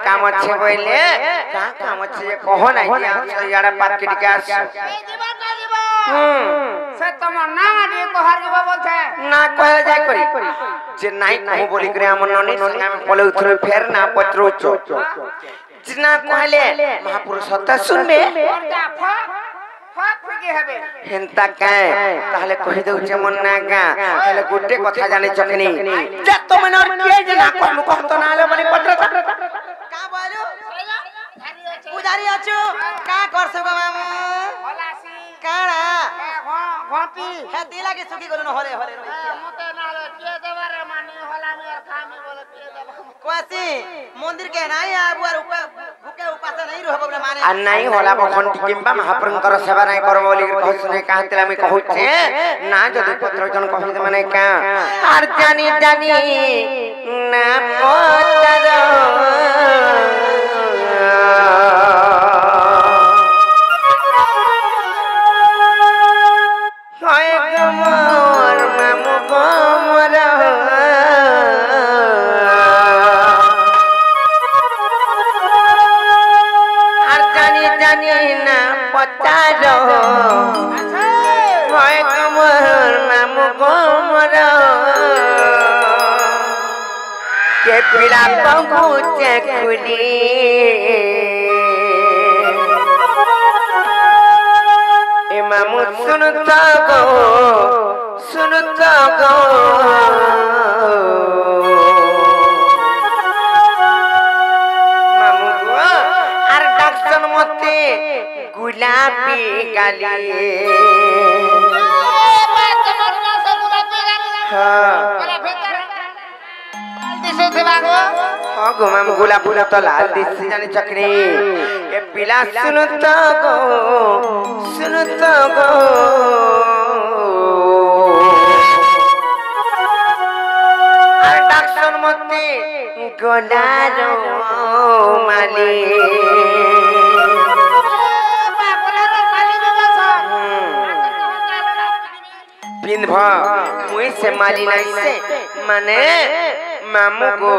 काम अच्छे बोले का काम अच्छे ये कहो नहीं कि हम यारा पार के टिकास से तमर ना रे को हर के बोलथे ना कहे जाय करी जे नहीं कहू बोली करे हमर ननी संगा में पले उथरे फेर ना पत्रो चो जिना कहले महापुरुष सत्य सुनबे हेंता काय ताहले कहि दउ जे मन ना गा ताहले गुटे कथा जाने चकनी जे तो मन और के जे ना कहलु कहतो ना ले बनी पत्र का बोलू पुजारी अछु का करछ गो मामू हलासी काणा घोटी हे दिला के सुकी गलो न होले होले मते ना ले के देबारे मानी होला में खामी बोले के देबा कोसी मंदिर के नाही आबु आर भूखे उपास नहीं रहब बोले माने आ नहीं होला बखन टिकिम्बा महाप्रभुकर सेवा नहीं करब बोली कहै सुने कहतला में कहू छे ना जदि पत्र जन कहि दे माने का आर जानी जानी ना पतर होय गमर मामु गमर आर जानी जानी ना पतर होय गमर मामु गमर के पीड़ा पहुँचे खुली मामू सुनता गो मामू आर डाक्सन मते गुलाबी गाली हाँ गो मामू गुलाब फूल तो लाल दिस जाने चकनी ये पिला सुनता गो डाक्सन मते गोलारो माली पिन भ मुई से माली नहीं से माने मामू को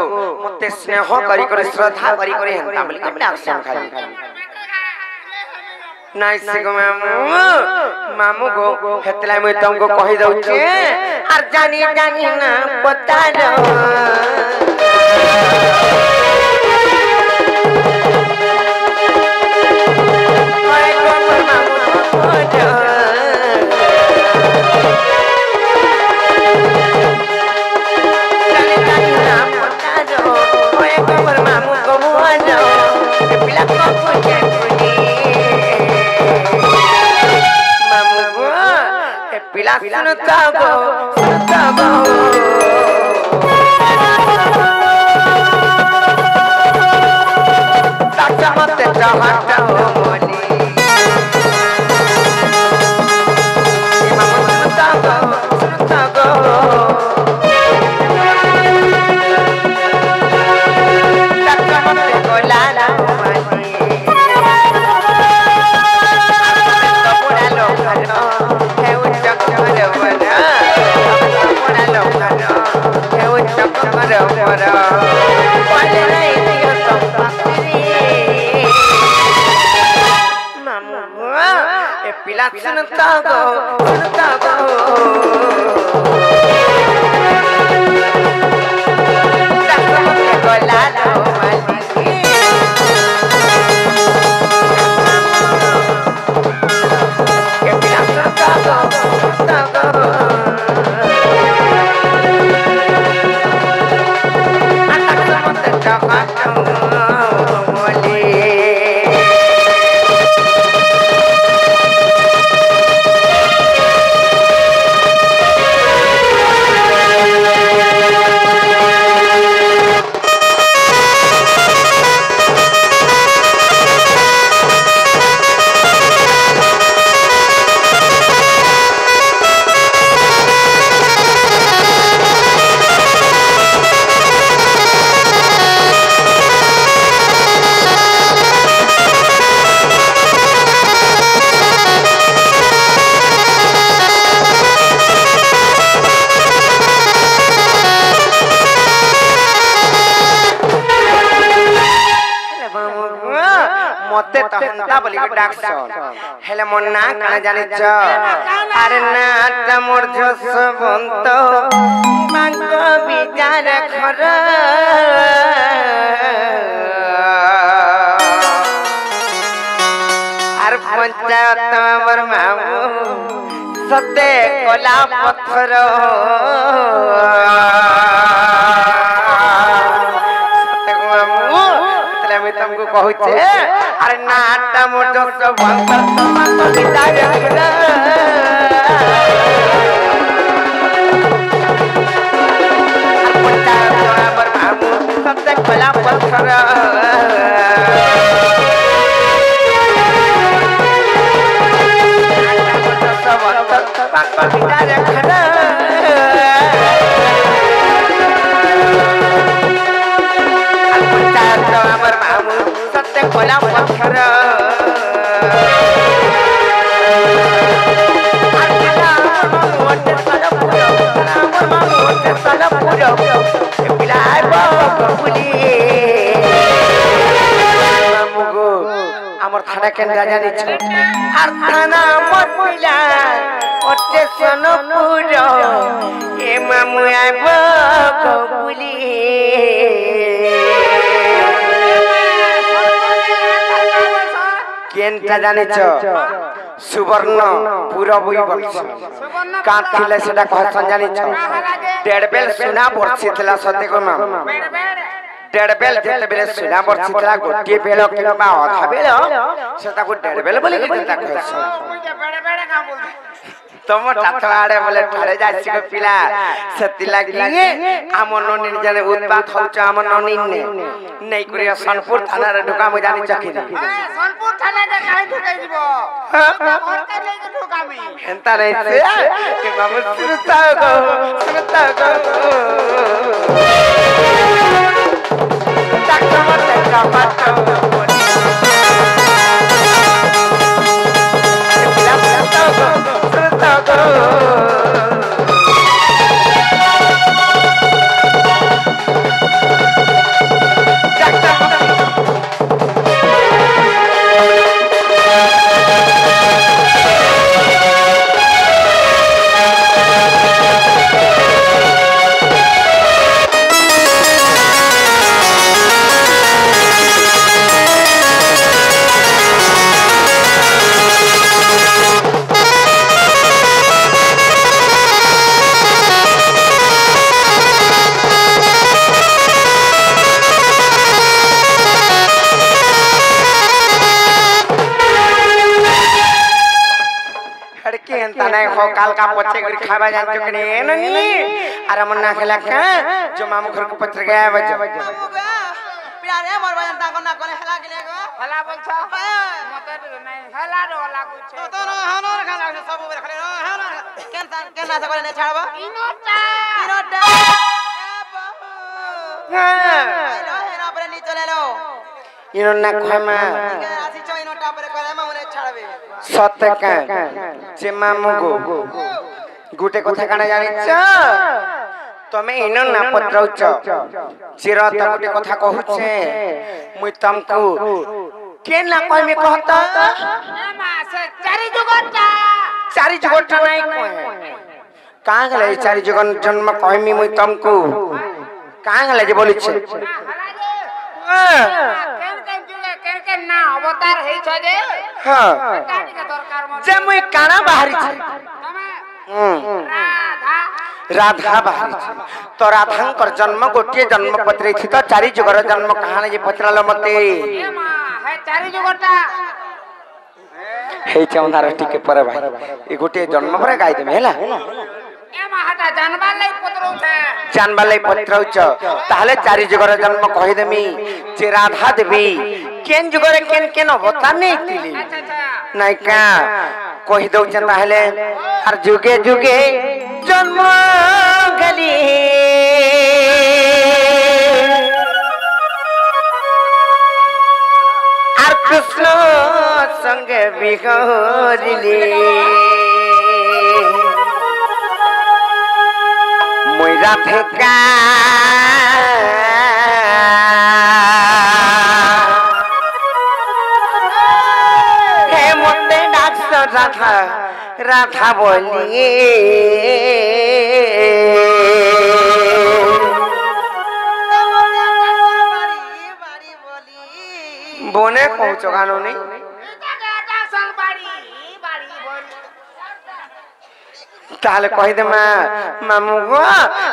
मते स्नेह करी करे श्रद्धा करी करे हंता बोली कबला अक्षम खाली नहीं से गो मामू को हेतला में तुमको कहि दउ छे आर जानी जानी ना पता रो हाय गो मामू पिला सुनता गो ताचा मत चाहता हो मोली मामू सुनता गो ताचा मत गोलाला मोली पिला सुनता गो मते तो हंता बोली के डाक्स हेले मन ना काना जानिच अरे ना तमोर जसवंत बांग विचार खर आर पंचायत हमर मामू सते कोला पत्थर सते मामू तले मैं तुमको कहू छे अरे नाटा मोटो सब बंद तो विदाय कर पंचायत हमर मामू सते कोला पत्थर पागल विचार कर पंचायत हमर मामू सत्य कोला पत्थर আমার থানা কেন জানি আর থানা মত পিলা স্টেশন পুরো এ মামু আইব কবুলি কেনটা জানিছ সুবর্ণ পুরো বই বলছ কাট ছিলে সেটা কহছন জানিছ ডেড়বেল সুনা বর্ষিতলা সতে গো মাম डेढ़बेल जेते बेले सुना बरसी तला गोटी बेल किबा आधा बेल से ताको डेढ़बेल बोली के चिंता करछ मुझे बड़े बड़े काम बोलते तम टाटवाड़े बोले ठाड़े जाछि को पिला सती लागी आम ननी जने उत्पात होछ आम ननी ने नै करिया सोनपुर थाना रे ढोका मु जानि चकी रे सोनपुर थाना रे काहे ढुकाई दिबो और का ले के ढुकामी एंता नै से के मामू सुरता गो काल का पचे कर खाबा जान चकने ननी अरे मन ना खेला का जो मामू घर को पत्र गया बज प्यारे मोर बजन ता कोना कोने हला गेले गो हला बोलछ मते नहीं हला रो लागु छे तो हनर खाना सब बेर खाले हनर केन ना करे ने छाड़बा इनोटा ए बाबू हां हेरा पर नी चले लो इनो ना खमा आसी छ इनोटा पर करे मामुने छाड़बे सत्य का जे मामू गो गुटे कथा काना जानिछ तमे इनो ना पत्रौच चिर त गुटे कथा कहूछे मुई तुमको के ना कहमे कहता ए मा से चारी जुगटा नहीं कहे कहां गले चारी जुगन जन्म कहमी मुई तुमको कहां गले जे बोली छे केन ना अवतार हे छ जे हां कानी के दरकार म जे मुई काना बाहरी छे तमे राधा बाहरी छे तो राधांकर जन्म गोटे जन्म पत्री थी तो चारी जुगर जन्म कहां जे पत्रल मते ए मा हे चारी जुगटा हे चौंधार टिके पर भाई ए गोटे जन्म पर गाय देमे हैला ए मा हटा जानबा लई पत्रौ छे जानबा लई पत्रौच ताहले चारी जुगर जन्म कहि देमी जे राधा देवी केन जुगर केन होता नहीं तिली नहीं का कहि दउ छ ताहले हर जुगे जुगे जन्म गली आर कृष्ण संग बिहरिले मोइरा फेका राधा राधा बोली बोने कौच गानो नहीं ताले कह दे मामू गो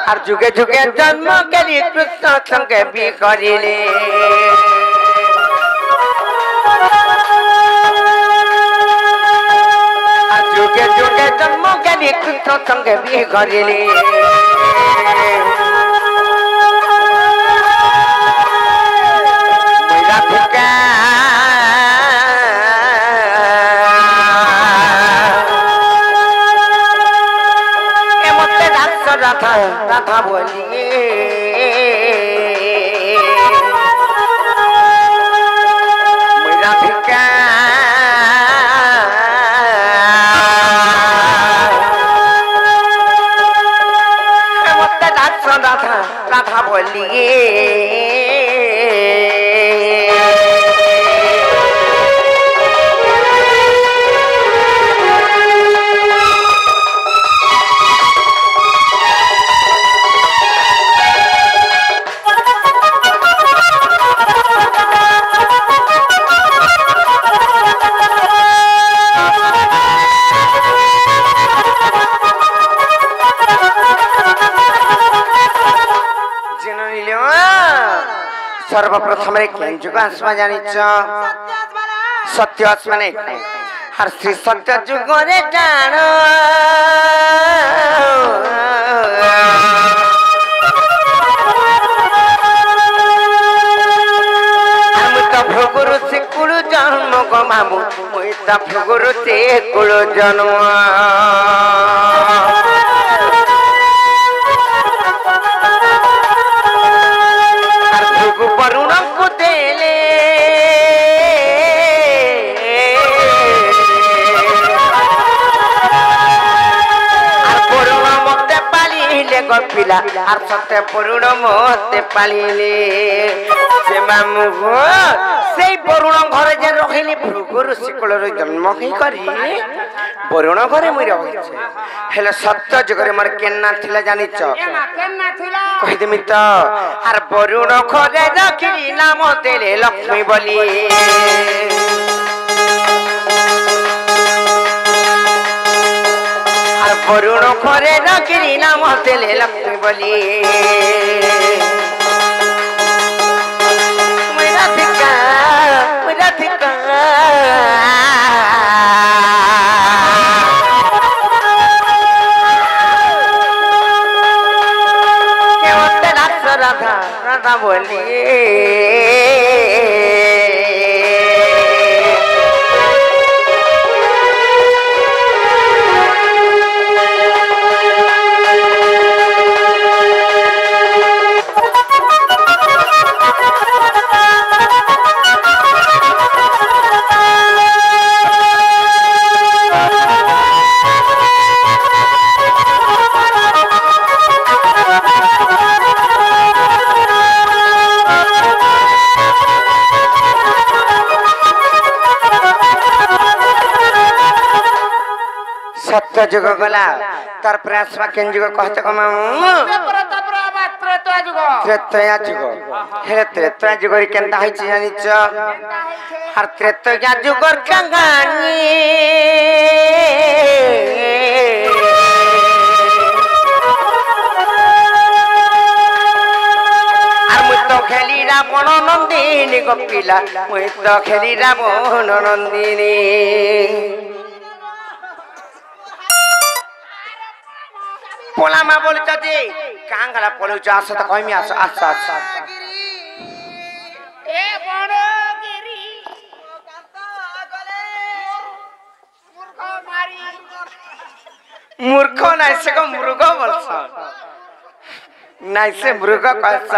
और जुगे जुगे जन्म करी कृष्ण संगे भी करिले जुगे जुगे जन्म करी कृष्ण संगे भी करिले मेरा भिका राधा राधा बोली मेरा भिका राधा राधा बोली सर्वप्रथम केन जुग आसमा जानिछ सत्य आसमा नै हर श्री सत्य जुग रे जान हम त भगुरु से कुल जन्म गमामु मुई त भगुरु से कुल जन्म वरुण को देले वरुण मते पालिले गपिला और सत्य वरुण मते पालिले से मामू गो से वरुण घर जे रहिली भृगु ऋषि कुलर जन्म कई करी वरुण घरे मुई रहिछे हेले सत्य जुगरे मोर केन्ना थिला जानिछ केन्ना थिला कहि देमी त आर वरुण घरे रखिली नाम देले लक्ष्मी बोली आर वरुण घरे रखिली नाम देले लक्ष्मी बोली मेरा धिका राधा राधा बोली सत्य जुग गला तार प्रयास केन जुग कहते त्रेतया जुग हे त्रेतया जुग रे केनता होई छी जानिछ हर त्रेतया जुग र कहानी आर मु तो खेली रावण नंदिनी गपिला मु तो खेली रावण नंदिनी पोला मा बोल चती कांगला पोलु चास त कइमी आस आस आस ए बड़ो गिरी मूर्ख मारी मूर्ख नाइ से को मृग बोलछ नाइ से मृग कहछ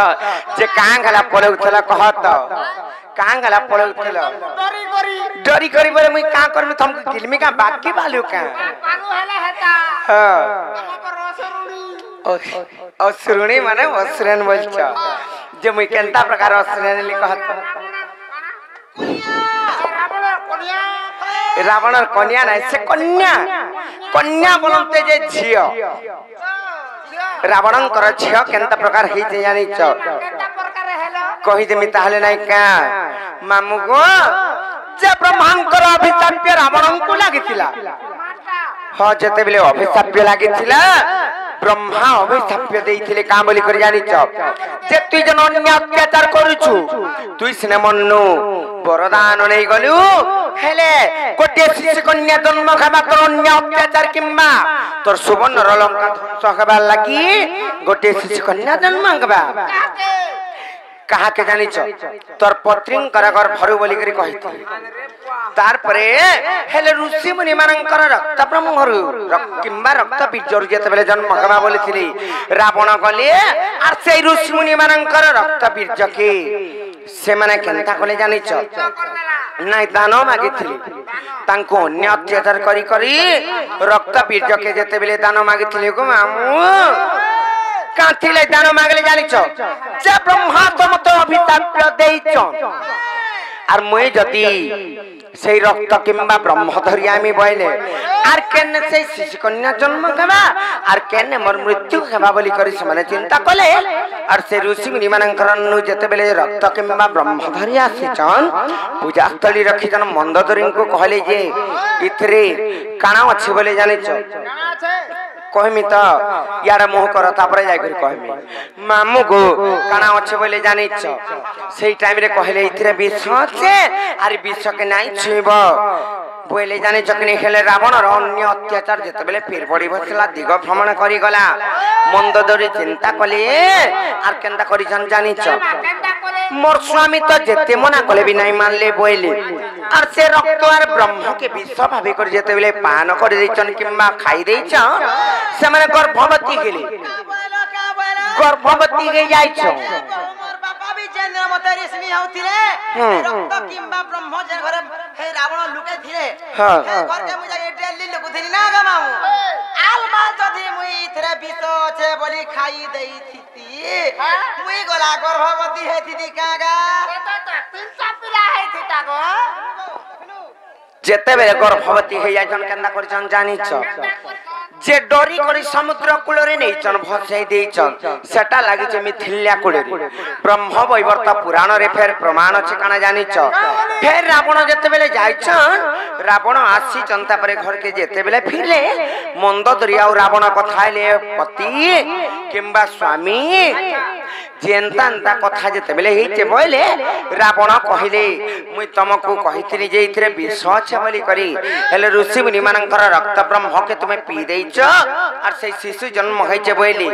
जे कांगला पोलु थला कहत कांगला पोलु थला डरी करी बोले मुई का करमी तुमको गिलमी का बाकी बालू का पानु हला हेता हां असुरुणी माने असुरन बोलछ जे मुई केनता प्रकार असुरन लि कहत रावण कोनिया रावण कन्या ना से कन्या बोलते जे झियो रावण कर झियो केनता प्रकार ही जे जानि छ केनता प्रकार हेलो कहि देमी ताहले नै का मामू गो जे ब्रह्मांकर अभिशाप्य रावण को लागितिला हाँ जते बेले अभिशाप्य लागितिला ब्रह्मा अभिशाप्य देइथिले का बोली कर जानि छ जे तुई जन अन्य अत्याचार करूछु तुई सिने मन्नु वरदान नै गलु हेले कोटे शिशु कन्या जन्म खाबा कर अन्य अत्याचार किम्मा तोर सुवर्ण लंका ध्वंस हबा लागि गोटे शिशु कन्या जन्म खाबा कहा के जानि छ तोर पत्रिंग कर घर भरु बोली करी कहिथि तार परे हेले ऋषि मुनि मानकर रक्त ब्रह्मरु किम्बा रक्त बीजर जेते बेले जन्म खाबा बोलिथिली रावण गले आर से ऋषि मुनि मानकर रक्त बीज के से माने केनता कले जानि छ নাই দান মাগিছিলি তাঙ্কু অন্য অত্যাচার করি করি রক্ত বীর্যকে যেতে বেলে দান মাগিছিলি গো মামু কাঁথিলে দান মাগলে জানিছ যে ব্রহ্মা তোমাকে অভিশাপ দেইছ আর মই যদি সেই রক্ত কিংবা ব্রহ্ম ধরি আমি বইলে আর কেন সেই শিশু কন্যা জন্ম দেবা আর কেন মোর মৃত্যু হেবা বলি করি সমানে চিন্তা কলে আর সেই ঋষি মুনি মানଙ୍କର যেতে বেলে রক্ত কিংবা ব্রহ্ম ধরি আসিছন পূজাস্থলী রখিছন মন্দোদরীଙ୍କୁ कहले যে ইথরে কানা আছে বলে জানিছ कहमी तो यार मोह कर तापर जाय कर कहमी मामू गो काना अच्छे बोले जानि छ सेही टाइम रे कहले इथरे विष छे आर विष के नाही छुइब बोले जानि चकनी खेले रावण र अन्य अत्याचार जते बेले फिर पड़ी बसला दिग भ्रमण करी गला मंदोदरी चिंता कले आर केनता करी जानि छ मोर स्वामी तो जेते मना कले भी नहीं मानले बोले और से रक्त और ब्रह्म के विष भाबी कर जेते बेले पान कर दैछन किम्बा खाई दैछ से माने गर्भवती गेले गर्भवती गे जाय छ मोर बापा भी चंद्र मते ऋषि होतिले रक्त किंबा ब्रह्म जे घरे हे रावण लुके थिले हां घर के मुजा डेली लुकुथिनी ना गा मामू आल माल जदी मुई इथरे विष छे बोली खाई देई थिती मुई गला गर्भवती हे थिती कागा तीन चार पिला है थिता गो जेते बेले गर्भवती हे जायछन केनता करछन जानि छ जे डोरी करी समुद्र कूल रे नैचन भसाई देइचन सेटा लागि जे मिथिल्या कूल रे ब्रह्म वैवर्त पुराण रे फेर प्रमाण छ काना जानि छ फेर रावण जेते बेले जायछन रावण आसी चंता परे घर के जेते बेले फिरले मंदोदरी आ रावण कथाइले पति किंबा स्वामी जेंता कथा जेते बेले हिचे बोले रावण कहिले मुई तमको कहिथिनी जे इथरे विष छ बोली करी हेले ऋषि मुनि मानकर रक्त ब्रह्म के तुमे पी देइछ आर से शिशु जन्म होइचे बोली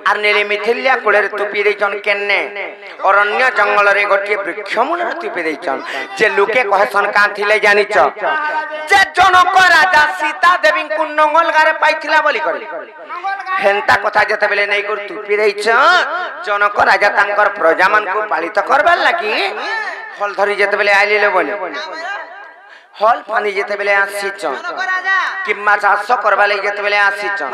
आर नेले मिथिल्या कोले रे तु पी देइछन केन्ने अरण्य जंगल रे गोटे वृक्ष मूल रे तु पी देइछन जे लोके कहसन का थिले जानि छ जे जनक राजा सीता देवी को नंगल गारे पाइथिला बोली करी हेंता कथा जेते बेले नै कर तु पी देइछ जनक राजा तांकर प्रजा मान को पालित करबार लागि हल धरी जेते बेले आइले बोले हल पानी जेते बेले आसी छ किम्मा चाष करबा लागि जेते बेले आसी छ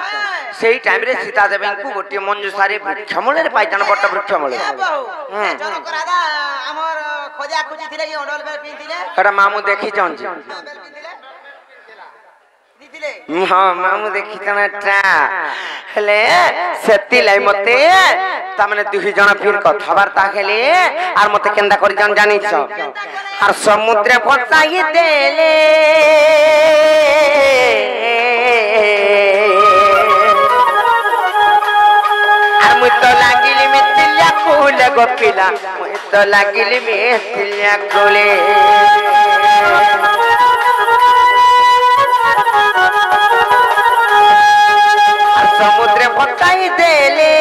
सेही टाइम रे सीता देवी को गोटे मंजुसारी वृक्ष मूल रे पाइछन बट वृक्ष मूल जनक राजा हमर खोजा खुजी थिले कि ओडल बेल पिनथिले हरा मामू देखि छन हाँ मामू देखी टा हेले सेती लाई मते तामने दुही जण फिर कथबार्ता खेले आर मते केंदा करि जन जानि छ आर समुद्र फसाई देले आर मुई तो लागिली मिथिल्या कोले गोपिला मुई तो लागिली मिथिल्या कोले समुद्र फसाई देले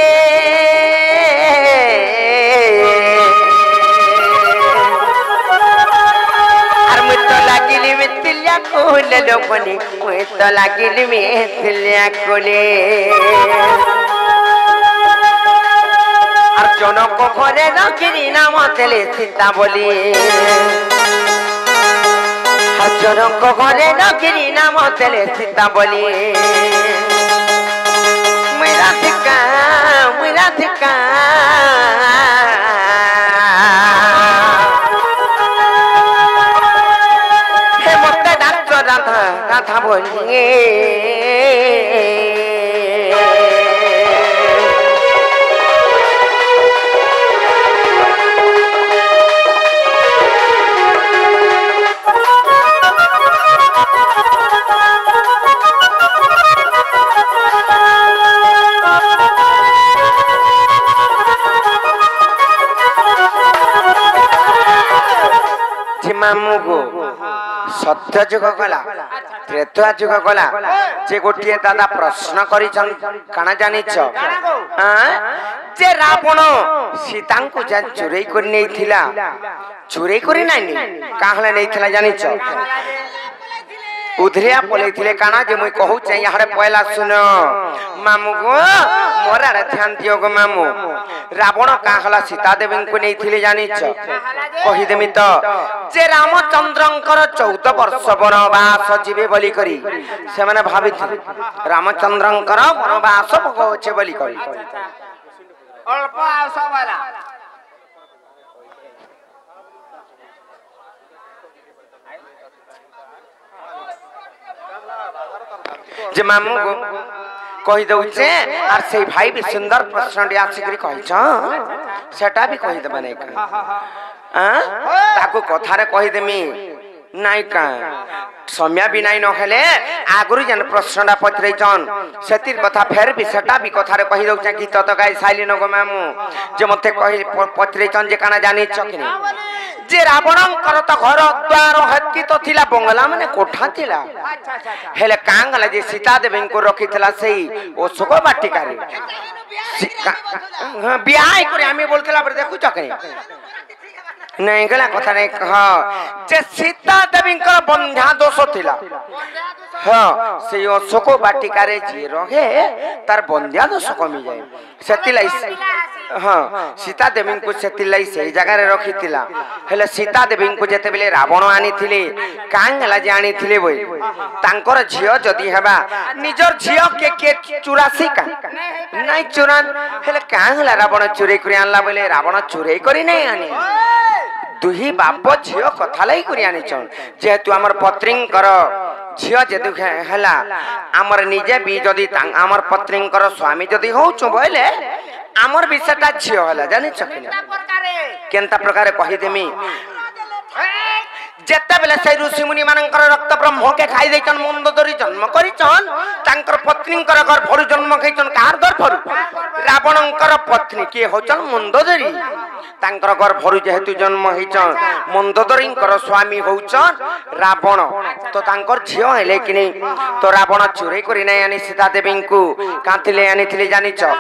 आर मुई तो लागिली मिथिल्या कोले लोकनी मुई तो लागिली मिथिल्या कोले आर जनक घरे रखिनी नाम देले सीता बोली आर जनक घरे रखिनी नाम देले सीता बोली Miratica He motte doctor কথা বলি मामू को सत्य जुग गला त्रेता जुग गला जे गोटे दादा प्रश्न करिछन काना जानिछ जे रावण सीता को जा चुरई कर नेथिला चुरई करी नानी काहले नेथिला जानिछ उधरिया पलैथिले काना जे मुई कहू छै यारे पहला सुन मामू गो मोरा रे ध्यान दियो गो मामू रावण काहला सीता देवी को नेथिले जानिछ कहि देमी तो जे रामचंद्रंकर 14 वर्ष वनवास जीवे बोली करी से माने भाबिथि रामचंद्रंकर वनवास भोगोचे बोली करी अल्प आस वाला जे मामू को कहि दउचे आर से भाई भी सुंदर प्रश्न डी आछिकरी कहि छ सेटा भी कहि दबा नै ताको कथा रे कहि देमी नाई का समय भी नाई न खेले आगुरी जन प्रश्नटा पचरैछन सेतिर कथा फेर भी सेटा भी कथा रे कहि दउचे गीत तो गाई साइली न गो मामू जे मते कहि पचरैछन जे काना जानि छ कि जे रावणंकर तो घर द्वार हत्ती तो थिला बंगला माने कोठा थिला हेले कांगला जे सीता देवी को रखितला सेई ओ सुको बाटिका रे हां बियाह करे आमी बोलतला पर देखु चकनी नहीं गला कथा नहीं कह जे सीता देवी को बंध्या दोष थिला हां से ओ सुको बाटिका रे जे रहे तार बंध्या दोष कमी जाय सेतिलाई हां सीता देवी को सेतिलाई से जगह रे रखितिला हेले सीता देवी को जेते बेले रावण आनी थिले कांगला जानी थिले बोई तांकर झियो जदी हेबा निजर झियो के 84 का नहीं चुरान हेले कांगला रावण चुरे करी आनला बोले रावण चुरे करी नहीं आनी दुही बाप झियो कथा लाई करी आनी छन जेतु हमर पत्रींकर झियो जे दुख हला हमर निजे भी जदी हमर पत्रींकर स्वामी जदी होचो बोले हमर विषयटा झियो हला जानि छकिन केनता प्रकार कहि देमी जेते बेले से ऋषि मुनि मानकर रक्त ब्रह्म के खाई दैछन मंदोदरी जन्म करिछन तांकर पत्नींकर घर भरु जन्म खैछन कार घर भरु रावणंकर पत्नी के होछन मंदोदरी तांकर घर भरु जेहेतु जन्म हैछन मंदोदरींकर स्वामी होछन रावण तो तांकर झियो हेले कि नै तो रावण चुरे करी नै आनी सीता देवी को काथिले आनीथिले जानि छ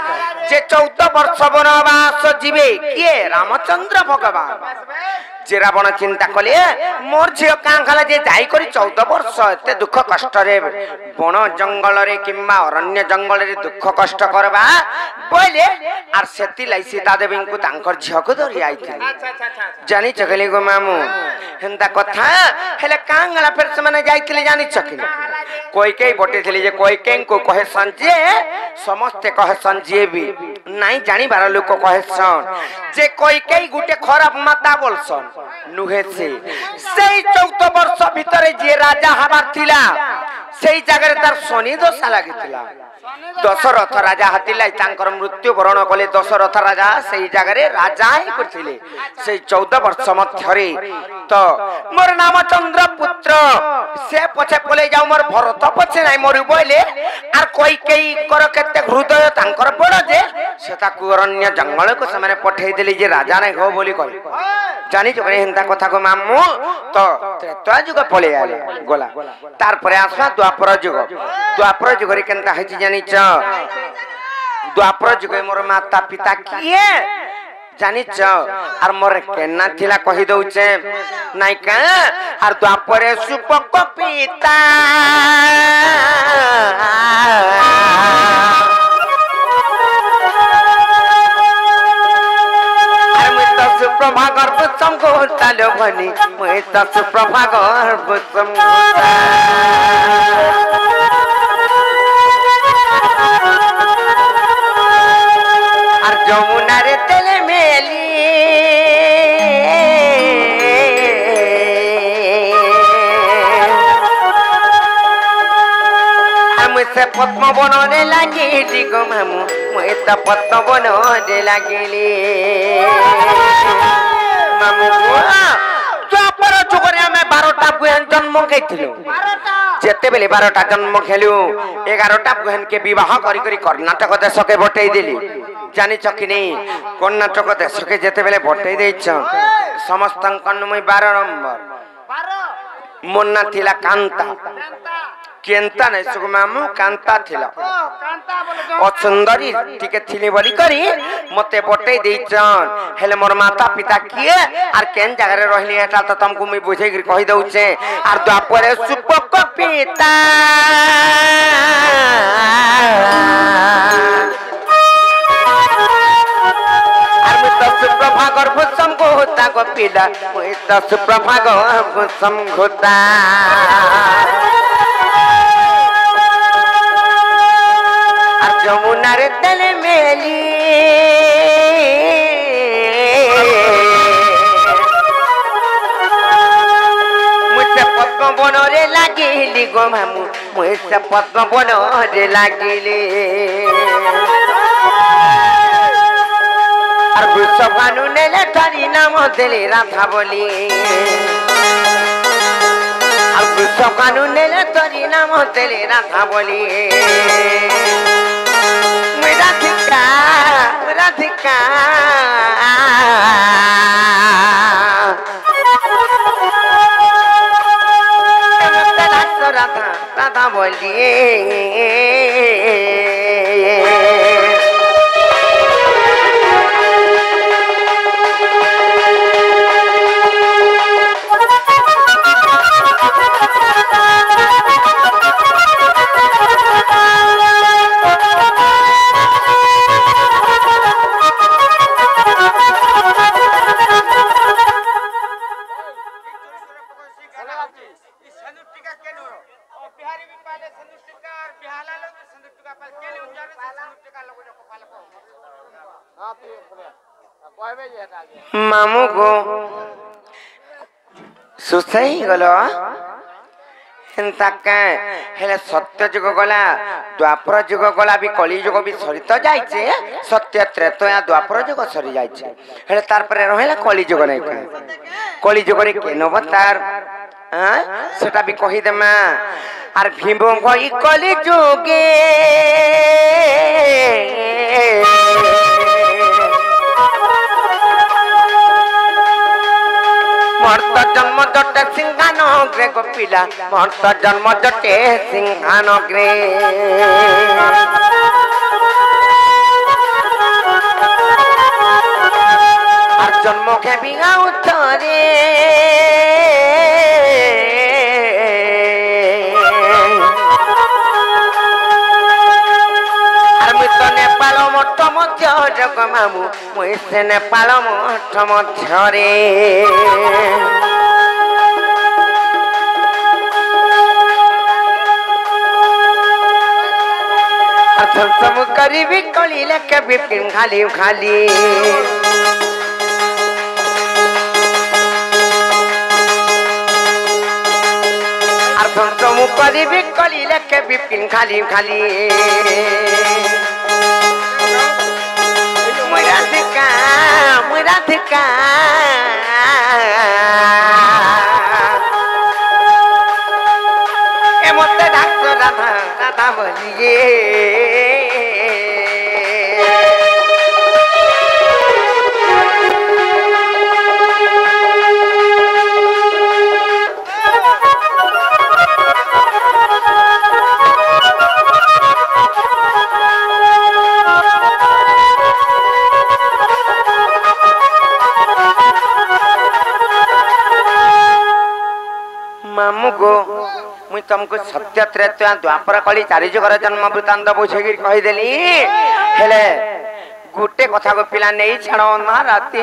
जे 14 वर्ष वनवास जीवे के रामचंद्र भगवान जे रावण चिंता कले मोर झियो कांगला जे जाई करी 14 वर्ष एते दुख कष्ट रे बन जंगल रे किम्बा अरण्य जंगल रे दुख कष्ट करबा बोले आर सेति लाई सीता देवी को तांकर झियो को धरि आइथि जानि चकले गो मामू हेंदा कथा हेले कांगला फेर से माने जाइथिले जानि चकले कोई केई बटे थिले जे कोई केन को कहे संजे समस्त कहे संजे भी नाही जानि बार लोक कहे सन जे कोई केई गुटे खराब माता बोलसन नुहे से 14 वर्ष भीतर जे राजा हबार थिला सेई जगह तार शनि दोषा लागिथिला दशरथ राजा हतिलाई तांकर मृत्यु वरण कले दशरथ राजा सेई जगह रे राजा ही करथिले सेई 14 वर्ष मध्यरे तो मोर नाम चंद्र पुत्र से पछे पले जाऊ मोर भरत पछे नाही मोर बोले आर कोई केई कर केते हृदय तांकर बड़ जे सेता कुरण्य जंगल को समय पठै देली जे राजा नै हो बोली कहि जानि जो हेंता कथा को मामू तो त्रेता जुग पले आले गोला तार परे आसवा द्वापर जुग रे केनता हेछि जानि छ द्वापर जुग मोर माता पिता किए जानि छ आर मोर केना थिला कहि दउचे नाइ का आर द्वापरे सुपक पिता प्रभा गर्भ संगोतालो भनी मैं तस प्रभा गर्भ संगोता आर जमुना रे तेले मेली से पद्म बन रे लगी गो मामू मुई तो पद्म बन रे लगिली मामू द्वापर जुगरे आमे 12टा गुहन जन्म खेलु जेते बेले 12टा जन्म खेलु 11टा गुहन के विवाह करी करी कर्नाटक देश के बटई देली जानी कि नहीं कर्नाटक देश के जेते बेले बटई देछ समस्त मुई 12 नंबर मोन्ना थिला कांता केंता नहीं सुख मामू कांता थिला सुंदरी टिके थिली बोली करी मते बटई देछन हेले मोर माता पिता किए आर केन जगह रे रहली एटा तो तुमको मुई बुझे गिर कहि दउ छे आर द्वापरे सुपक पिता आर मुई तो सुप्रभा गर्भ संगोता गो पिला मुई तो सुप्रभा गर्भ संगोता जमुना रे तल मेली मुझसे पद्म बन रे लगिली गो मामू मुझसे पद्म बन रे लगिली और वृषभानु ने तारी नाम देली राधा बोली और वृषभानु ने तारी नाम देली राधा बोली राधिका राधा राधा बोलिए मामू को सुसई गलो हेले सत्य जुग गला द्वापर जुग गला भी कली जुग भी सरी तो जाइछे सत्य त्रेता द्वापर जुग सरी जाइछे हेले तार परे रहला कली जुग नै कली जुग रे केनो बतार सेटा भी कहि देमा आर भीम गई कली जुगे मर्त जन्म जटे सिंहानो ग्रे गोपिला मर्त जन्म जटे सिंहानो ग्रे और जन्म के बिगा उतरे और मुई तो नेपाल मठ मध्य जग मामू मुई से नेपाल मठ मध्य रे सब करीबी कली लेके बिपिन खाली खाली सब करीबी कली लेके बिपिन खाली खाली मुराधिका ए मते डाक्टर राधा राधा बोलिए मामू को मुई तुमको सत्य त्रेता द्वापर कली चारि जुगर जन्म वृत्तांत बुझेगी कहीदेली हेले गोटे कथा को पिला नहीं छाड़ ना राति